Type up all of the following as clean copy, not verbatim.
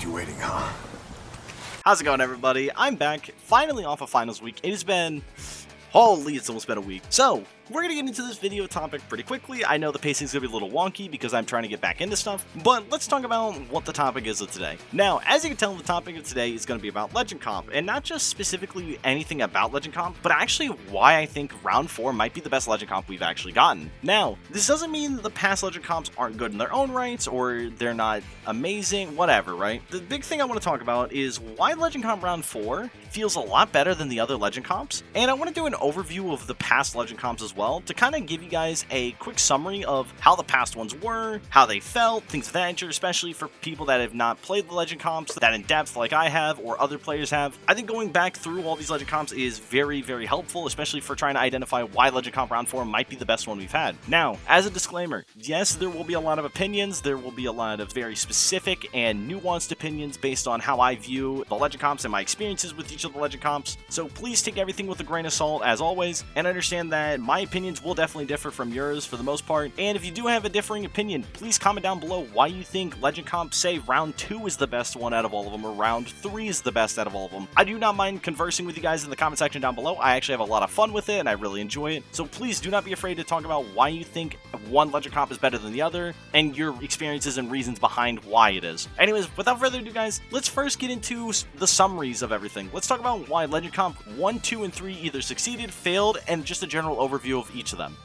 kept you waiting, huh? How's it going, everybody? I'm back, finally off of finals week. It has been... Holy, it's almost been a week. So, we're going to get into this video topic pretty quickly. I know the pacing's going to be a little wonky because I'm trying to get back into stuff, but let's talk about what the topic is of today. Now, as you can tell, the topic of today is going to be about Legend Comp, and not just specifically anything about Legend Comp, but actually why I think Round 4 might be the best Legend Comp we've actually gotten. Now, this doesn't mean the past Legend Comps aren't good in their own rights, or they're not amazing, whatever, right? The big thing I want to talk about is why Legend Comp Round 4 feels a lot better than the other Legend Comps, and I want to do an overview of the past Legend Comps as well, to kind of give you guys a quick summary of how the past ones were, how they felt, things of that nature, especially for people that have not played the Legend Comps that in depth like I have or other players have. I think going back through all these Legend Comps is very, very helpful, especially for trying to identify why Legend Comp Round 4 might be the best one we've had. Now, as a disclaimer, yes, there will be a lot of opinions, there will be a lot of very specific and nuanced opinions based on how I view the Legend Comps and my experiences with each of the Legend Comps, so please take everything with a grain of salt as always, and understand that my opinions will definitely differ from yours for the most part, and if you do have a differing opinion, please comment down below why you think Legend Comp, say, Round 2 is the best one out of all of them, or Round 3 is the best out of all of them. I do not mind conversing with you guys in the comment section down below. I actually have a lot of fun with it, and I really enjoy it, so please do not be afraid to talk about why you think one Legend Comp is better than the other, and your experiences and reasons behind why it is. Anyways, without further ado, guys, let's first get into the summaries of everything. Let's talk about why Legend Comp 1, 2, and 3 either succeeded, failed, and just a general overview of each of them.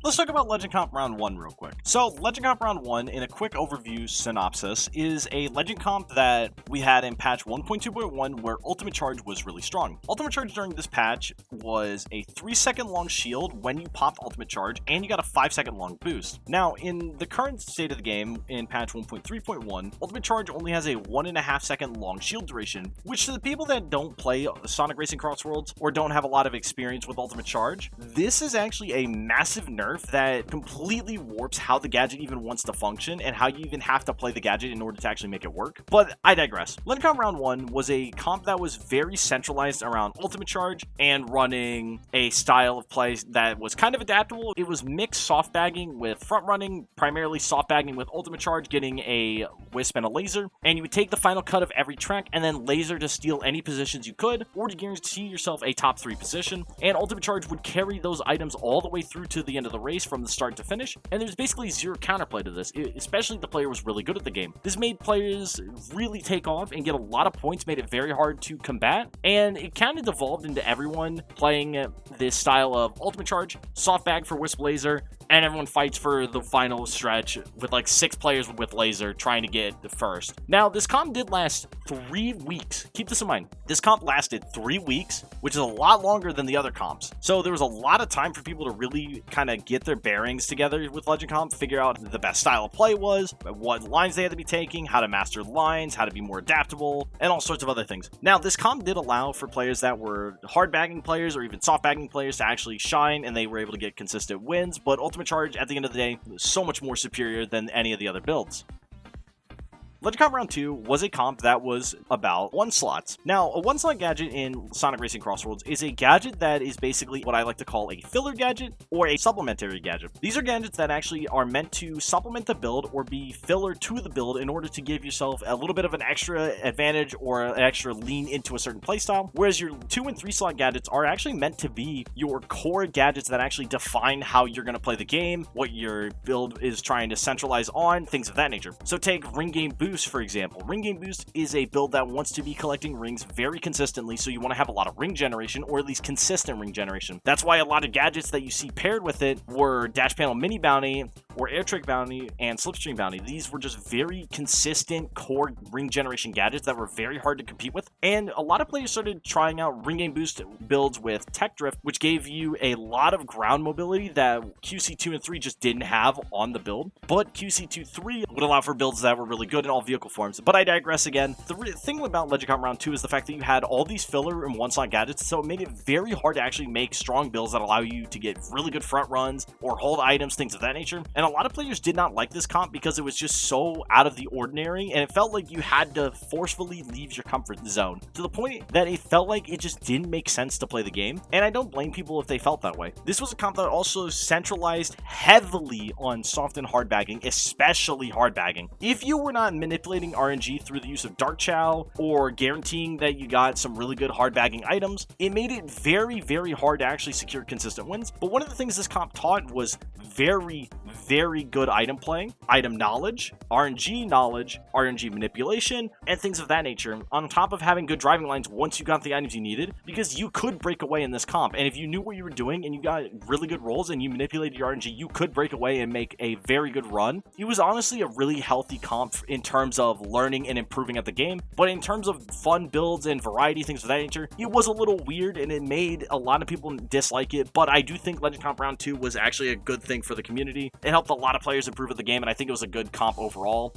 Let's talk about Legend Comp Round 1 real quick. So, Legend Comp Round 1, in a quick overview synopsis, is a Legend Comp that we had in patch 1.2.1 where Ultimate Charge was really strong. Ultimate Charge during this patch was a 3-second long shield when you popped Ultimate Charge, and you got a 5-second long boost. Now, in the current state of the game, in patch 1.3.1, Ultimate Charge only has a 1.5-second long shield duration, which to the people that don't play Sonic Racing CrossWorlds or don't have a lot of experience with Ultimate Charge, this is actually a massive nerf that completely warps how the gadget even wants to function and how you even have to play the gadget in order to actually make it work. But I digress. Legend Comp Round 1 was a comp that was very centralized around Ultimate Charge and running a style of play that was kind of adaptable. It was mixed soft bagging with front running, primarily soft bagging with Ultimate Charge, getting a Wisp and a Laser, and you would take the final cut of every track and then Laser to steal any positions you could, or to guarantee yourself a top 3 position, and Ultimate Charge would carry those items all the way through to the end of the race from the start to finish, and there's basically zero counterplay to this, especially if the player was really good at the game. This made players really take off and get a lot of points, made it very hard to combat, and it kind of devolved into everyone playing this style of Ultimate Charge, soft bag for Wisp Laser, and everyone fights for the final stretch with like 6 players with Laser trying to get the first. Now, this comp did last 3 weeks. Keep this in mind. This comp lasted 3 weeks, which is a lot longer than the other comps. So there was a lot of time for people to really kind of get their bearings together with Legend Comp, figure out the best style of play was, what lines they had to be taking, how to master lines, how to be more adaptable, and all sorts of other things. Now, this comp did allow for players that were hard bagging players or even soft bagging players to actually shine, and they were able to get consistent wins, but Ultimate Charge, at the end of the day, was so much more superior than any of the other builds. Legend Comp Round 2 was a comp that was about 1-slots. Now, a 1-slot gadget in Sonic Racing CrossWorlds is a gadget that is basically what I like to call a filler gadget or a supplementary gadget. These are gadgets that actually are meant to supplement the build or be filler to the build in order to give yourself a little bit of an extra advantage or an extra lean into a certain playstyle, whereas your 2 and 3-slot gadgets are actually meant to be your core gadgets that actually define how you're going to play the game, what your build is trying to centralize on, things of that nature. So take Ring Game Boost, for example. Ring Game Boost is a build that wants to be collecting rings very consistently, so you want to have a lot of ring generation, or at least consistent ring generation. That's why a lot of gadgets that you see paired with it were Dash Panel Mini Bounty, or Air Trick Bounty, and Slipstream Bounty. These were just very consistent core ring generation gadgets that were very hard to compete with, and a lot of players started trying out Ring Game Boost builds with Tech Drift, which gave you a lot of ground mobility that QC2 and 3 just didn't have on the build, but QC2 3 would allow for builds that were really good in all vehicle forms. But I digress again. The thing about Legend Comp Round 2 is the fact that you had all these filler and 1-slot gadgets, so it made it very hard to actually make strong builds that allow you to get really good front runs or hold items, things of that nature. And And a lot of players did not like this comp because it was just so out of the ordinary, and it felt like you had to forcefully leave your comfort zone to the point that it felt like it just didn't make sense to play the game. And I don't blame people if they felt that way. This was a comp that also centralized heavily on soft and hard bagging, especially hard bagging. If you were not manipulating RNG through the use of Dark Chow or guaranteeing that you got some really good hard bagging items, it made it very, very hard to actually secure consistent wins. But one of the things this comp taught was very, very good item play, item knowledge, RNG manipulation, and things of that nature, on top of having good driving lines once you got the items you needed, because you could break away in this comp. And if you knew what you were doing and you got really good rolls and you manipulated your RNG, you could break away and make a very good run. It was honestly a really healthy comp in terms of learning and improving at the game, but in terms of fun builds and variety, things of that nature, it was a little weird and it made a lot of people dislike it. But I do think Legend Comp Round 2 was actually a good thing for the community. It helped a lot of players improve at the game, and I think it was a good comp overall.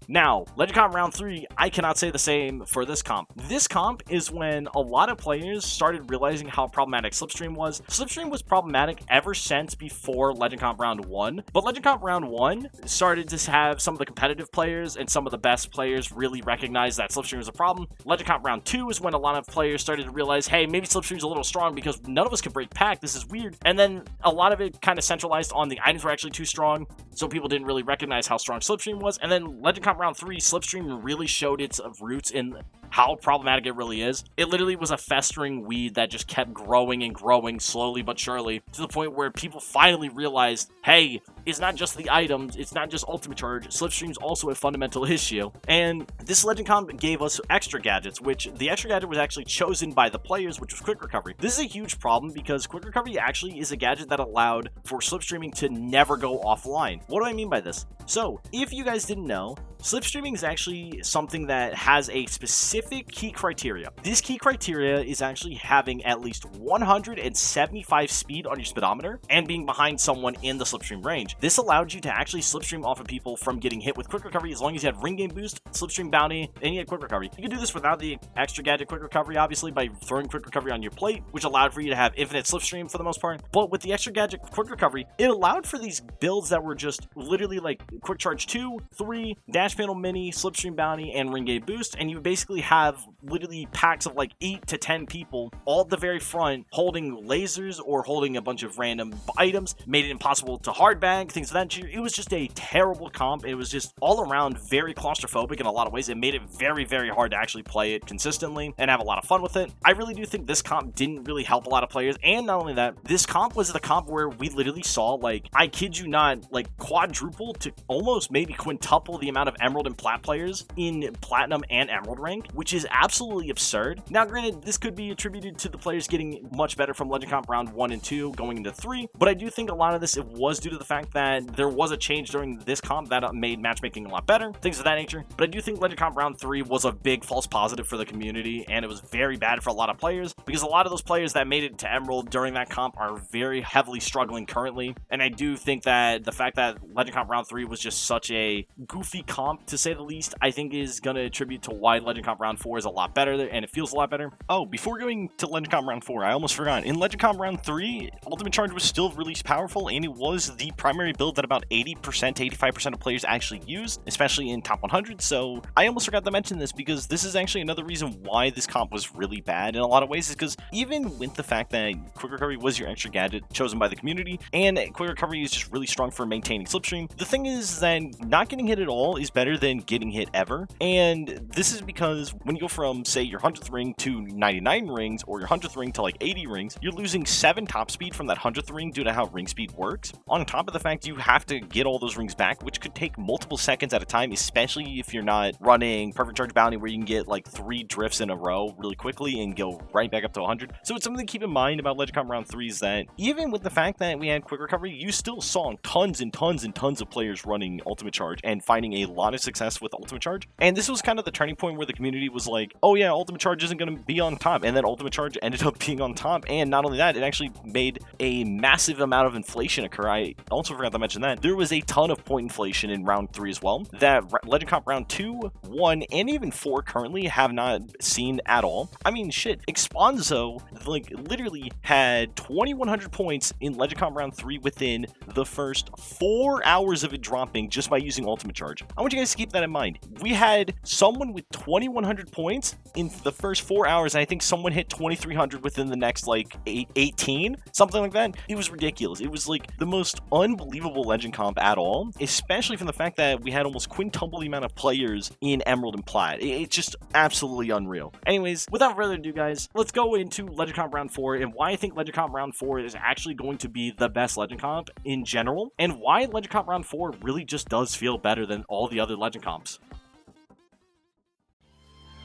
Now, Legend Comp Round 3, I cannot say the same for this comp. This comp is when a lot of players started realizing how problematic Slipstream was. Slipstream was problematic ever since before Legend Comp Round 1, but Legend Comp Round 1 started to have some of the competitive players and some of the best players really recognize that Slipstream was a problem. Legend Comp Round 2 is when a lot of players started to realize, hey, maybe Slipstream's a little strong because none of us can break pack, this is weird. And then a lot of it kind of centralized on the items were actually too strong, so people didn't really recognize how strong Slipstream was. And then Legend Comp Round 3, Slipstream really showed its roots in how problematic it really is. It literally was a festering weed that just kept growing and growing slowly but surely to the point where people finally realized, hey, it's not just the items, it's not just ultimate charge, Slipstream's also a fundamental issue. And this Legend Comp gave us extra gadgets, which the extra gadget was actually chosen by the players, which was Quick Recovery. This is a huge problem because Quick Recovery actually is a gadget that allowed for Slipstreaming to never go offline. What do I mean by this? So, if you guys didn't know, Slipstreaming is actually something that has a specific key criteria. This key criteria is actually having at least 175 speed on your speedometer and being behind someone in the slipstream range. This allowed you to actually slipstream off of people from getting hit with Quick Recovery as long as you had ring game boost, slipstream bounty, and you had Quick Recovery. You could do this without the extra gadget Quick Recovery, obviously, by throwing Quick Recovery on your plate, which allowed for you to have infinite slipstream for the most part. But with the extra gadget Quick Recovery, it allowed for these builds that were just literally like Quick Charge 2, 3, Dash Panel Mini, Slipstream Bounty, and Ring Game Boost, and you basically have literally packs of like 8 to 10 people all at the very front holding lasers or holding a bunch of random items, made it impossible to hard bag, things of that nature. It was just a terrible comp. It was just all around very claustrophobic in a lot of ways. It made it very, very hard to actually play it consistently and have a lot of fun with it. I really do think this comp didn't really help a lot of players, and not only that, this comp was the comp where we literally saw, like, I kid you not, like quadruple to almost maybe quintuple the amount of Emerald and Plat players in Platinum and Emerald rank, which is absolutely absurd. Now, granted, this could be attributed to the players getting much better from Legend Comp Round 1 and 2 going into 3, but I do think a lot of this, it was due to the fact that there was a change during this comp that made matchmaking a lot better, things of that nature. But I do think Legend Comp Round 3 was a big false positive for the community, and it was very bad for a lot of players, because a lot of those players that made it to Emerald during that comp are very heavily struggling currently. And I do think that the fact that Legend Comp Round 3 was just such a goofy comp, to say the least, I think is going to attribute to why Legend Comp Round 4 is a lot better, and it feels a lot better. Oh, before going to Legend Comp Round 4, I almost forgot. In Legend Comp Round 3, Ultimate Charge was still really powerful, and it was the primary build that about 80% to 85% of players actually used, especially in top 100, so I almost forgot to mention this, because this is actually another reason why this comp was really bad in a lot of ways, is because even with the fact that Quick Recovery was your extra gadget chosen by the community, and Quick Recovery is just really strong for maintaining slipstream, the thing is that not getting hit at all is better than getting hit ever, and this is because when you go from, say, your 100th ring to 99 rings, or your 100th ring to like 80 rings, you're losing 7 top speed from that 100th ring due to how ring speed works, on top of the fact you have to get all those rings back, which could take multiple seconds at a time, especially if you're not running Perfect Charge Bounty where you can get like 3 drifts in a row really quickly and go right back up to 100. So it's something to keep in mind about Legend Comp Round 3 is that even with the fact that we had Quick Recovery, you still saw tons and tons and tons of players running Ultimate Charge and finding a lot of success with Ultimate Charge. And this was kind of the turning point where the community community was like, oh yeah, Ultimate Charge isn't going to be on top, and then Ultimate Charge ended up being on top, and not only that, it actually made a massive amount of inflation occur. I also forgot to mention that there was a ton of point inflation in round 3 as well that Legend Comp round 2, 1, and even 4 currently have not seen at all. I mean, shit, Exponzo, like, literally had 2,100 points in Legend Comp round 3 within the first 4 hours of it dropping just by using Ultimate Charge. I want you guys to keep that in mind. We had someone with 2,100 points in the first 4 hours, and I think someone hit 2,300 within the next, like, 18, something like that. It was ridiculous. It was, like, the most unbelievable Legend Comp at all, especially from the fact that we had almost quintuple the amount of players in Emerald and Plat. It's just absolutely unreal. Anyways, without further ado, guys, let's go into Legend Comp round 4 and why I think Legend Comp round 4 is actually going to be the best Legend Comp in general, and why Legend Comp round 4 really just does feel better than all the other Legend Comps.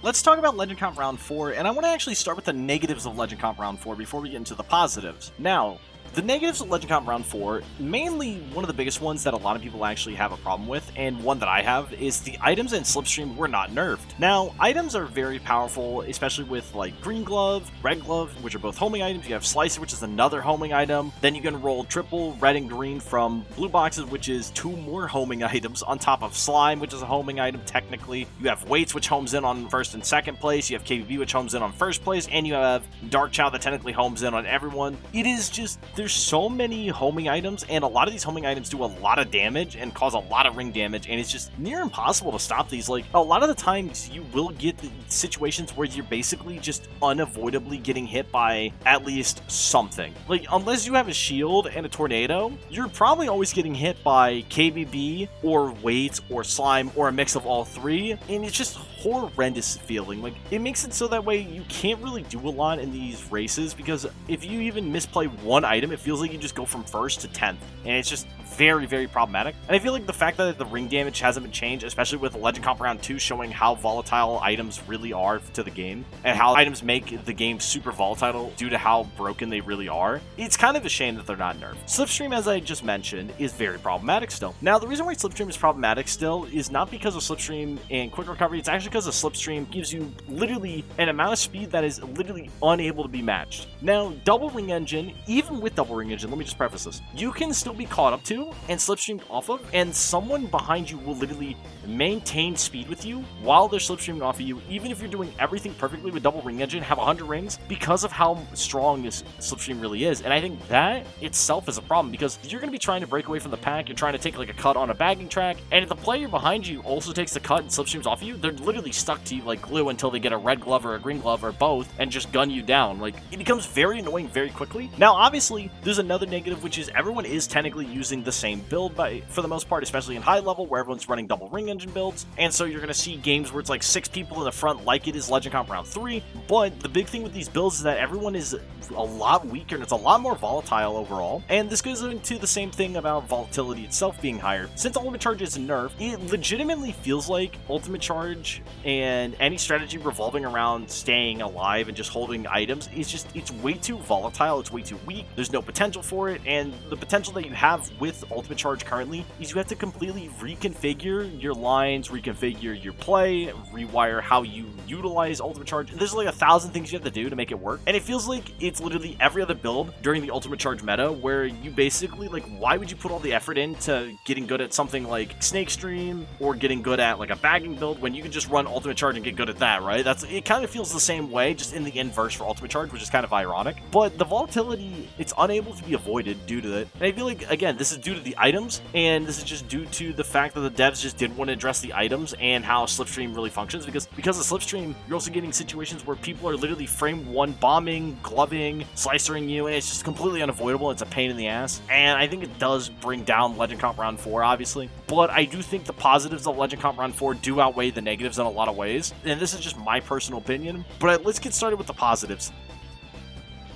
Let's talk about Legend Comp round 4, and I want to actually start with the negatives of Legend Comp round 4 before we get into the positives. Now, the negatives of Legend Comp round 4, mainly one of the biggest ones that a lot of people actually have a problem with, and one that I have, is the items and Slipstream were not nerfed. Now, items are very powerful, especially with like Green Glove, Red Glove, which are both homing items. You have Slicer, which is another homing item. Then you can roll triple red and green from blue boxes, which is 2 more homing items, on top of Slime, which is a homing item technically. You have Weights, which homes in on 1st and 2nd place. You have KBB, which homes in on 1st place, and you have Dark Chow that technically homes in on everyone. It is just, there's so many homing items, and a lot of these homing items do a lot of damage and cause a lot of ring damage, and it's just near impossible to stop these. Like, a lot of the times you will get situations where you're basically just unavoidably getting hit by at least something. Like, unless you have a shield and a tornado, you're probably always getting hit by KBB or Weights or Slime or a mix of all 3, and it's just horrendous feeling. Like, it makes it so that way you can't really do a lot in these races, because if you even misplay one item, it feels like you just go from 1st to 10th, and it's just very, very problematic. And I feel like the fact that the ring damage hasn't been changed, especially with Legend Comp round 2 showing how volatile items really are to the game, and how items make the game super volatile due to how broken they really are, it's kind of a shame that they're not nerfed. Slipstream, as I just mentioned, is very problematic still. Now, the reason why Slipstream is problematic still is not because of Slipstream and quick recovery, it's actually because of Slipstream gives you literally an amount of speed that is literally unable to be matched. Now, double ring engine, even with double ring engine, let me just preface this, you can still be caught up to and slipstreamed off of, and someone behind you will literally maintain speed with you while they're slipstreaming off of you, even if you're doing everything perfectly with double ring engine, have 100 rings, because of how strong this slipstream really is. And I think that itself is a problem, because you're going to be trying to break away from the pack, you're trying to take like a cut on a bagging track, and if the player behind you also takes the cut and slipstreams off of you, they're literally stuck to you like glue until they get a red glove or a green glove or both and just gun you down. Like, it becomes very annoying very quickly. Now, obviously, there's another negative, which is everyone is technically using the same build for the most part, especially in high level where everyone's running double ring engine builds, and so you're going to see games where it's like 6 people in the front like it is Legend Comp round 3, but the big thing with these builds is that everyone is a lot weaker and it's a lot more volatile overall, and this goes into the same thing about volatility itself being higher. Since Ultimate Charge is nerfed, it legitimately feels like Ultimate Charge and any strategy revolving around staying alive and just holding items is just, it's way too volatile, it's way too weak, there's no potential for it, and the potential that you have with Ultimate Charge currently is you have to completely reconfigure your lines, reconfigure your play, rewire how you utilize Ultimate Charge. There's like 1,000 things you have to do to make it work, and it feels like it's literally every other build during the Ultimate Charge meta where you basically, like, why would you put all the effort into getting good at something like Snake Stream or getting good at like a bagging build when you can just run Ultimate Charge and get good at that, right? It kind of feels the same way, just in the inverse for Ultimate Charge, which is kind of ironic. But the volatility, it's unable to be avoided due to it. And I feel like, again, this is due to the items, and this is just due to the fact that the devs just didn't want to address the items and how Slipstream really functions, because of Slipstream, you're also getting situations where people are literally frame 1 bombing, gloving, slicering you, and it's just completely unavoidable. It's a pain in the ass, and I think it does bring down Legend Comp round 4, obviously, but I do think the positives of Legend Comp round 4 do outweigh the negatives in a lot of ways, and this is just my personal opinion, but let's get started with the positives.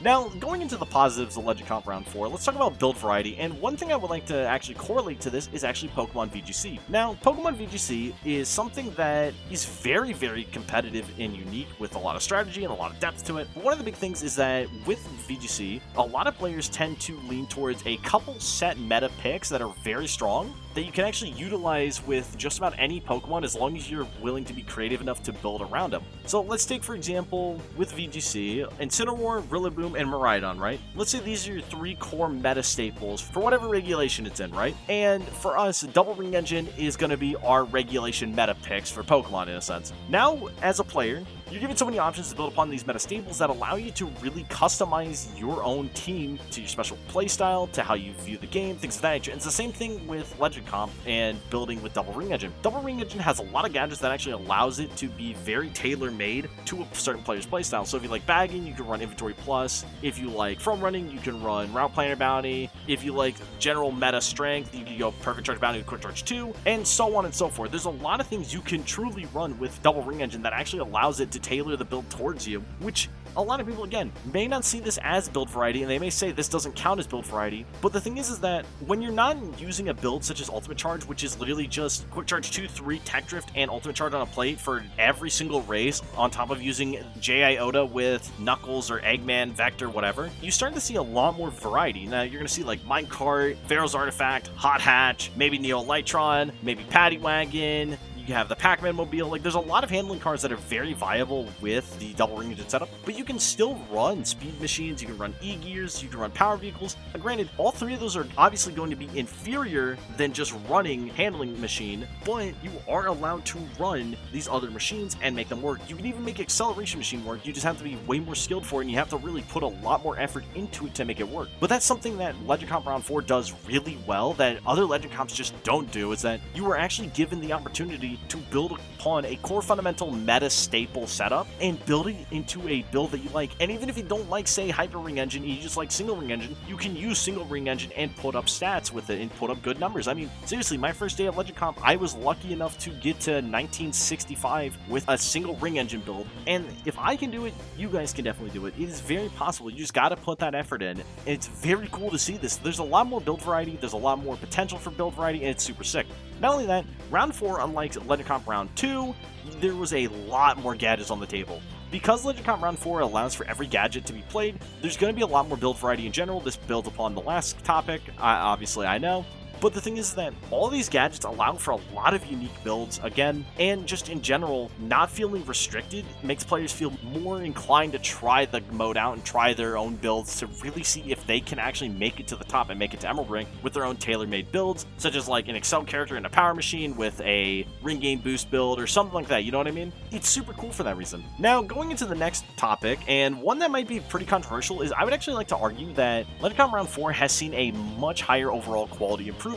Now, going into the positives of Legend Comp round 4, let's talk about build variety, and one thing I would like to actually correlate to this is actually Pokemon VGC. Now, Pokemon VGC is something that is very, very competitive and unique with a lot of strategy and a lot of depth to it. But one of the big things is that with VGC, a lot of players tend to lean towards a couple set meta picks that are very strong, that you can actually utilize with just about any Pokemon as long as you're willing to be creative enough to build around them. So let's take, for example, with VGC, Incineroar, Rillaboom, and Miraidon, right? Let's say these are your 3 core meta staples for whatever regulation it's in, right? And for us, Double Ring Engine is going to be our regulation meta picks for Pokemon in a sense. Now, as a player, you're given so many options to build upon these meta staples that allow you to really customize your own team to your special playstyle, to how you view the game, things of that nature. And it's the same thing with Legend Comp and building with Double Ring Engine. Double Ring Engine has a lot of gadgets that actually allows it to be very tailor-made to a certain player's playstyle. So if you like bagging, you can run Inventory Plus. If you like Foam Running, you can run Route Planner Bounty. If you like general meta strength, you can go Perfect Charge Bounty with Quick Charge 2, and so on and so forth. There's a lot of things you can truly run with Double Ring Engine that actually allows it to tailor the build towards you, which a lot of people, again, may not see this as build variety, and they may say this doesn't count as build variety, but the thing is that when you're not using a build such as Ultimate Charge, which is literally just Quick Charge 2, 3, Tech Drift, and Ultimate Charge on a plate for every single race, on top of using J.I. Oda with Knuckles or Eggman, Vector, whatever, you start to see a lot more variety. Now, you're going to see like Minecart, Pharaoh's Artifact, Hot Hatch, maybe Neo Lightron, maybe Paddy Wagon. You have the Pac-Man Mobile. Like, there's a lot of handling cards that are very viable with the Double Ring Engine setup, but you can still run speed machines, you can run E-Gears, you can run power vehicles. Granted, all 3 of those are obviously going to be inferior than just running handling machine, but you are allowed to run these other machines and make them work. You can even make acceleration machine work. You just have to be way more skilled for it, and you have to really put a lot more effort into it to make it work. But that's something that Legend Comp Round 4 does really well that other Legend Comps just don't do, is that you are actually given the opportunity to build upon a core fundamental meta staple setup and build it into a build that you like. And even if you don't like, say, Hyper Ring Engine, you just like Single Ring Engine, you can use Single Ring Engine and put up stats with it and put up good numbers. I mean, seriously, my first day of Legend Comp, I was lucky enough to get to 1965 with a Single Ring Engine build. And if I can do it, you guys can definitely do it. It is very possible. You just got to put that effort in. And it's very cool to see this. There's a lot more build variety. There's a lot more potential for build variety, and it's super sick. Not only that, Round 4, unlike Legend Comp Round 2, there was a lot more gadgets on the table. Because Legend Comp Round 4 allows for every gadget to be played, there's going to be a lot more build variety in general. This builds upon the last topic, obviously I know. But the thing is that all these gadgets allow for a lot of unique builds, again, and just in general, not feeling restricted makes players feel more inclined to try the mode out and try their own builds to really see if they can actually make it to the top and make it to Emerald Ring with their own tailor-made builds, such as like an Excel character in a Power Machine with a Ring Game Boost build or something like that, you know what I mean? It's super cool for that reason. Now, going into the next topic, and one that might be pretty controversial, is I would actually like to argue that Legend Comp Round 4 has seen a much higher overall quality improvement.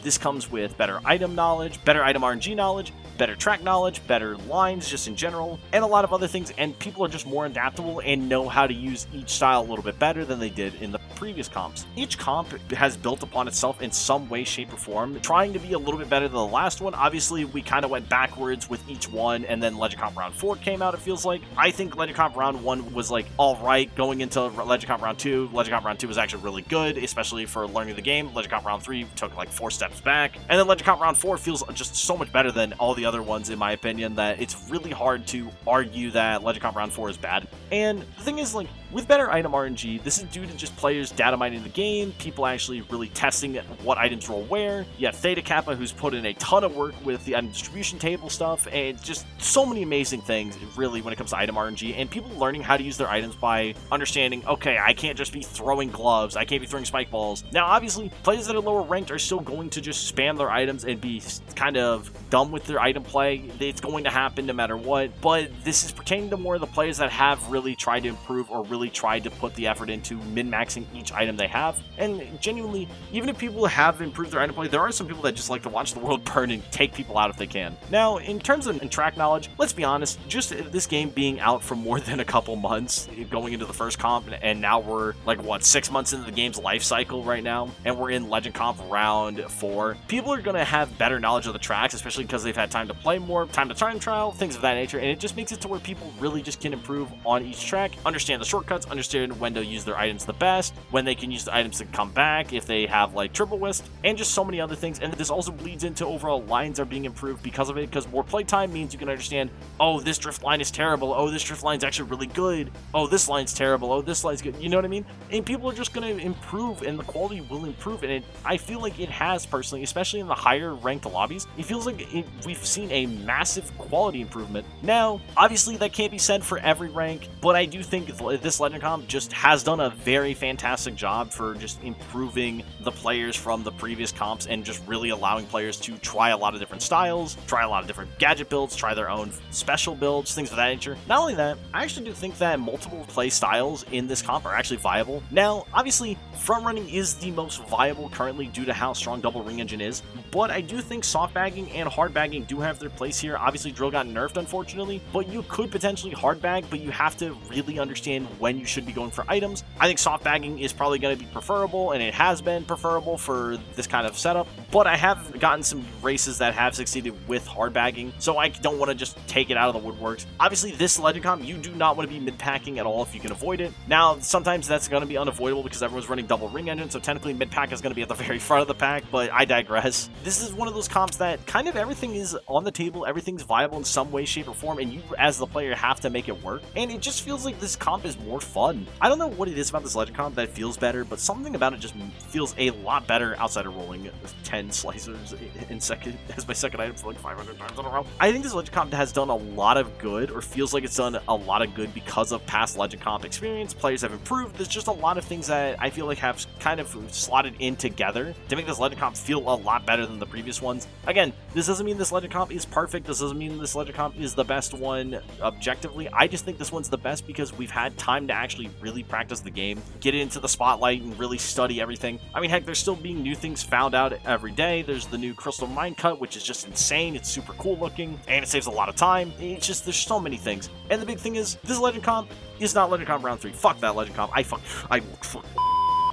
This comes with better item knowledge, better item RNG knowledge, better track knowledge, better lines just in general, and a lot of other things, and people are just more adaptable and know how to use each style a little bit better than they did in the previous comps. Each comp has built upon itself in some way, shape, or form, trying to be a little bit better than the last one. Obviously, we kind of went backwards with each one, and then Legend Comp Round 4 came out, it feels like. I think Legend Comp Round 1 was like alright going into Legend Comp Round 2. Legend Comp Round 2 was actually really good, especially for learning the game. Legend Comp Round 3 took like 4 steps back, and then Legend Comp Round 4 feels just so much better than all the other ones, in my opinion, that it's really hard to argue that Legend Comp Round 4 is bad. And the thing is, like, with better item RNG, this is due to just players data mining the game, people actually really testing what items roll where. You have Theta Kappa, who's put in a ton of work with the item distribution table stuff, and just so many amazing things, really, when it comes to item RNG, and people learning how to use their items by understanding, okay, I can't just be throwing gloves, I can't be throwing spike balls. Now, obviously, players that are lower ranked are still going to just spam their items and be kind of dumb with their item play. It's going to happen no matter what, but this is pertaining to more of the players that have really tried to improve or really tried to put the effort into min-maxing each item they have. And genuinely, even if people have improved their item play, there are some people that just like to watch the world burn and take people out if they can. Now, in terms of track knowledge, let's be honest, just this game being out for more than a couple months, going into the first comp, and now we're like, what, 6 months into the game's life cycle right now, and we're in Legend Comp Round 4, people are going to have better knowledge of the tracks, especially because they've had time to play more, time to time trial, things of that nature, and it just makes it to where people really just can improve on each track, understand the shortcuts, shortcuts, understand when to use their items the best, when they can use the items to come back if they have like triple whisk, and just so many other things. And this also bleeds into overall lines are being improved because of it, because more playtime means you can understand, oh, this drift line is terrible, oh, this drift line's actually really good, oh, this line's terrible, oh, this line's good, you know what I mean? And people are just going to improve, and the quality will improve, and I feel like it has personally, especially in the higher ranked lobbies. It feels like we've seen a massive quality improvement. Now, obviously that can't be said for every rank, but I do think this Legend Comp just has done a very fantastic job for just improving the players from the previous comps and just really allowing players to try a lot of different styles, try a lot of different gadget builds, try their own special builds, things of that nature. Not only that, I actually do think that multiple play styles in this comp are actually viable. Now, obviously, front running is the most viable currently due to how strong double ring engine is, but I do think soft bagging and hard bagging do have their place here. Obviously, drill got nerfed, unfortunately, but you could potentially hard bag, but you have to really understand when you should be going for items. I think soft bagging is probably going to be preferable, and it has been preferable for this kind of setup, but I have gotten some races that have succeeded with hard bagging, so I don't want to just take it out of the woodworks. Obviously, this Legend Comp, you do not want to be mid-packing at all if you can avoid it. Now, sometimes that's going to be unavoidable because everyone's running double ring engine, so technically mid-pack is going to be at the very front of the pack, but I digress. This is one of those comps that kind of everything is on the table, everything's viable in some way, shape, or form, and you as the player have to make it work, and it just feels like this comp is more fun. I don't know what it is about this Legend Comp that feels better, but something about it just feels a lot better outside of rolling 10 slicers in second as my second item for like 500 times in a row. I think this Legend Comp has done a lot of good, or feels like it's done a lot of good because of past Legend Comp experience. Players have improved. There's just a lot of things that I feel like have kind of slotted in together to make this Legend Comp feel a lot better than the previous ones. Again, this doesn't mean this Legend Comp is perfect. This doesn't mean this Legend Comp is the best one objectively. I just think this one's the best because we've had time to actually really practice the game, get into the spotlight, and really study everything. I mean, heck, there's still being new things found out every day. There's the new Crystal Mine Cut, which is just insane. It's super cool looking, and it saves a lot of time. It's just, there's so many things. And the big thing is, this Legend Comp is not Legend Comp Round 3. Fuck that Legend Comp. Fuck.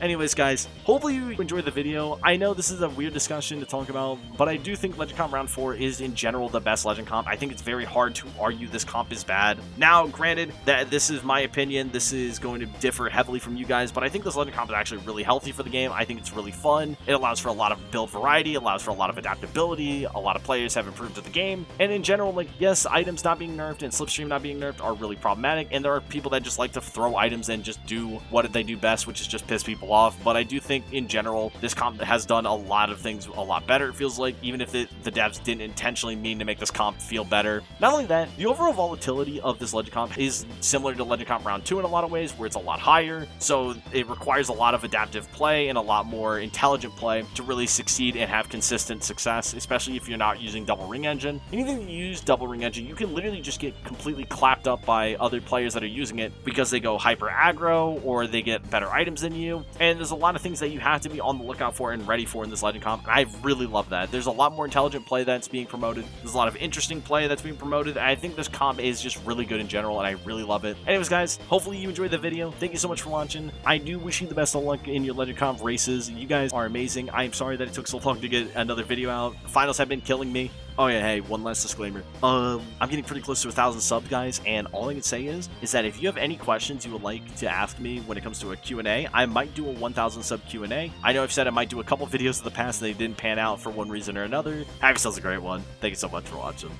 Anyways, guys, hopefully you enjoyed the video. I know this is a weird discussion to talk about, but I do think Legend Comp Round 4 is, in general, the best Legend Comp. I think it's very hard to argue this comp is bad. Now, granted, that this is my opinion. This is going to differ heavily from you guys, but I think this Legend Comp is actually really healthy for the game. I think it's really fun. It allows for a lot of build variety, allows for a lot of adaptability. A lot of players have improved at the game. And in general, like, yes, items not being nerfed and Slipstream not being nerfed are really problematic, and there are people that just like to throw items and just do what they do best, which is just piss people off. But I do think, in general, this comp has done a lot of things a lot better, it feels like, even if the devs didn't intentionally mean to make this comp feel better. Not only that, the overall volatility of this Legend Comp is similar to Legend Comp Round 2 in a lot of ways, where it's a lot higher, so it requires a lot of adaptive play and a lot more intelligent play to really succeed and have consistent success, especially if you're not using double ring engine. Anything you use double ring engine, you can literally just get completely clapped up by other players that are using it because they go hyper aggro or they get better items than you, and there's a lot of things that you have to be on the lookout for and ready for in this Legend Comp, and I really love that. There's a lot more intelligent play that's being promoted. There's a lot of interesting play that's being promoted, and I think this comp is just really good in general, and I really love it. Anyways, guys, hopefully you enjoyed the video. Thank you so much for watching. I do wish you the best of luck in your Legend Comp races. You guys are amazing. I am sorry that it took so long to get another video out. Finals have been killing me. Oh yeah, hey, one last disclaimer. I'm getting pretty close to 1,000 subs, guys, and all I can say is that if you have any questions you would like to ask me when it comes to a Q&A, I might do a 1,000 sub Q&A. I know I've said I might do a couple videos in the past and they didn't pan out for one reason or another. Have yourselves a great one. Thank you so much for watching.